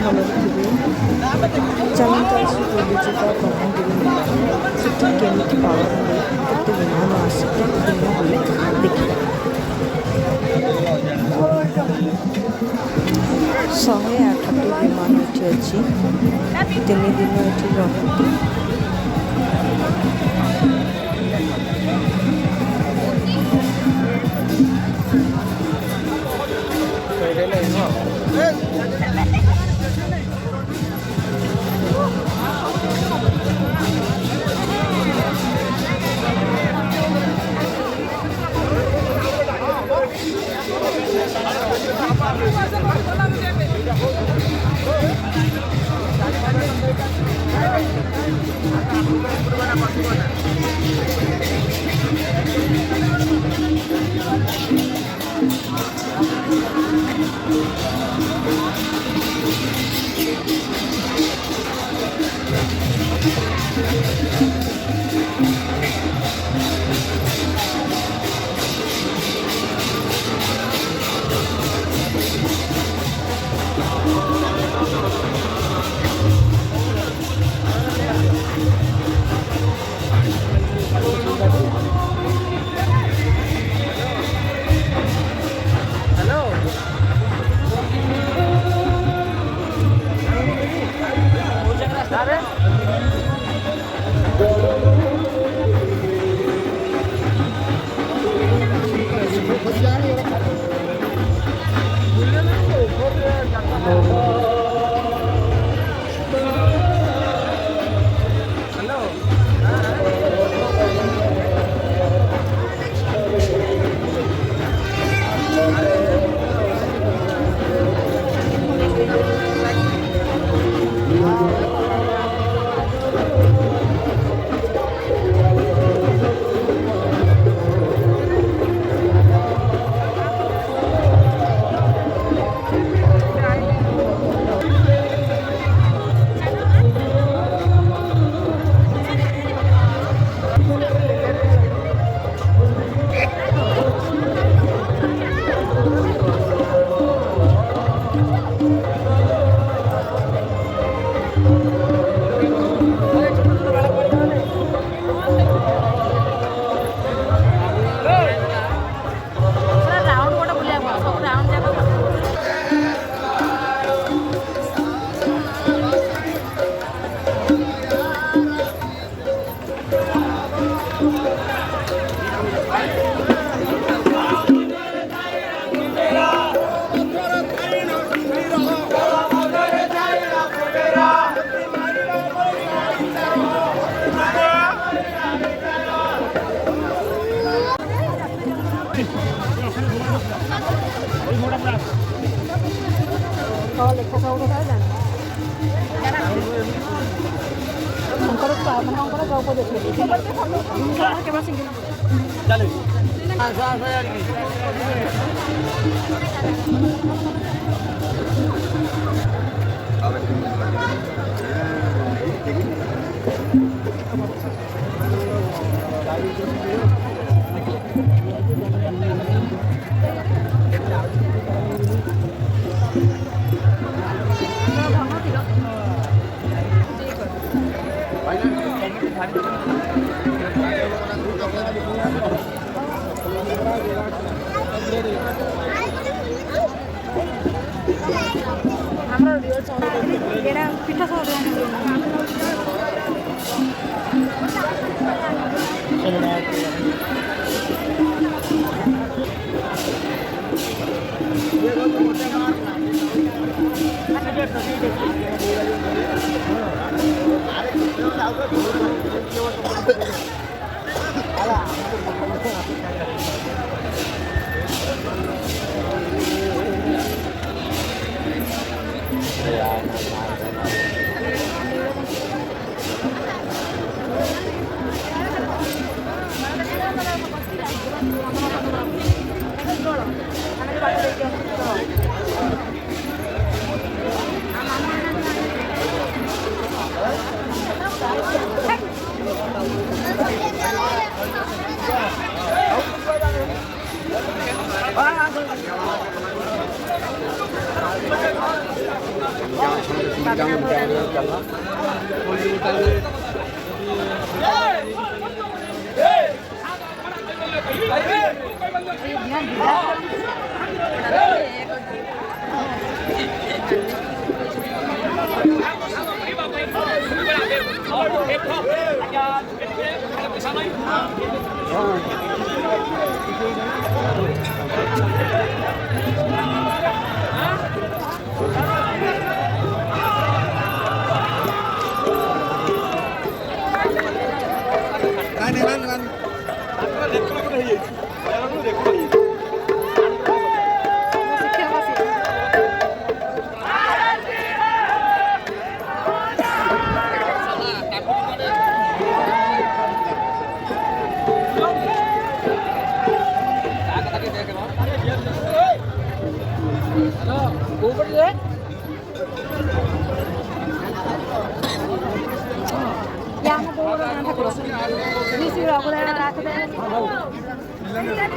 ଭଲ ଥିବେ ଚାଲନ୍ତୁ ଆସି ବୁଲିଯିବା ବ୍ରହ୍ମଗିରି ମେଳା ସେଠି କେମିତି ପାଳନ ହୁଏ କେତେ ବିମାନ ଆସେ କେତେ ଦିନ ହୁଏ ଦେଖିବା 108ଟି ବିମାନ ଏଠି ଅଛି 3 ଦିନ ଏଠି ରହନ୍ତି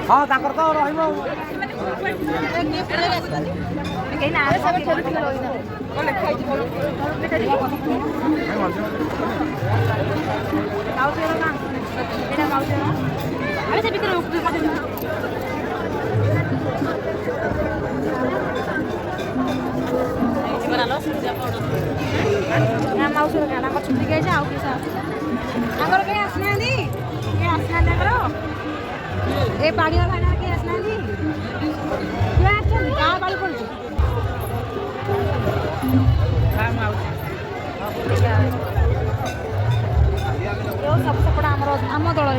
ହଁ ତାଙ୍କର ତ ରହିବ ମାଉସୀ ତାଙ୍କ ଛୁଟି ଖାଇছে ଆଉ କିସ ତାଙ୍କର କେହି ଆସିନାହାନ୍ତି ଏ ପାଡ଼ିଆ ଭାଇନା କେହି ଆସିନାହାନ୍ତି କିଏ ଆସିଛନ୍ତି କାହା ପାଳି ପଡ଼ୁଛି ସବୁ ସେପଟେ ଆମ ଦଳ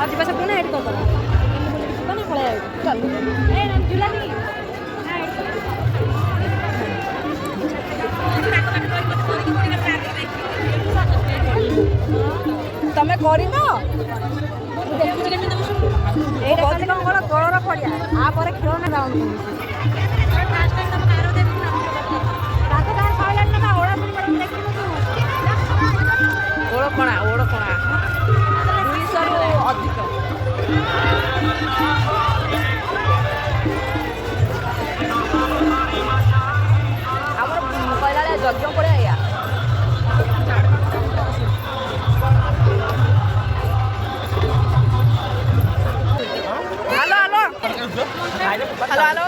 ଆଉ ଯିବା ସେପଟେ ନା ଏଠି କରିଦେବା ଯିବା ନା ପଳେଇ ଚାଲ ତମେ କରିନ ଏଇଟା ଖାଲି କଣ କର ଗୋଳର ପଡ଼ିଆ ତାପରେ ଖେଳ ନା ଗ୍ରାଉଣ୍ଡ ଓଳକଣା 200ରୁ ଅଧିକ ଆମର କହିଲା ବେଳେ ଯଜ୍ଞ ପଡ଼ିଆ ଏଇଆ ହ୍ୟାଲୋ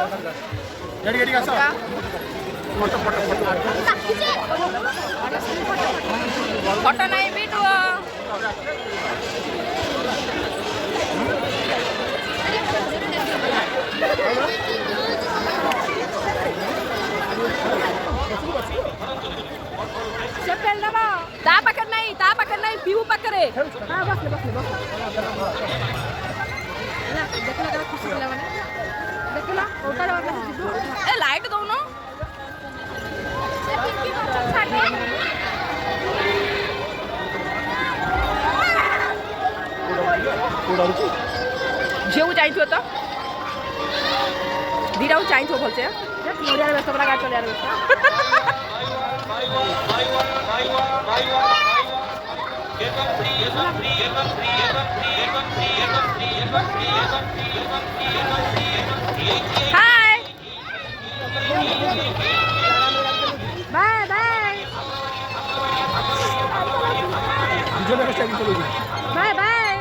ଫଟୋ ନାହିଁ ଭିଡ଼ିଓ ସେ ପେଲ ଦେବ ତା ପାଖରେ ନାହିଁ ପିଉ ପାଖରେ ବସିଲେ ଦେଖିଲା ଖୁସି ପିଲାମାନେ ଦେଖିଲା ଏ ଲାଇଟ୍ ଦଉନ ଝିଅକୁ ଚାହିଁଥିବ ତ ଦିଟାକୁ ଚାହିଁଥିବ ଭଲସେ ଓଡ଼ିଆରେ ବ୍ୟସ୍ତ ପୁରା ଗାଡ଼ି ଚଲେଇବାର ବ୍ୟସ୍ତ Hi. Bye bye. Bye bye.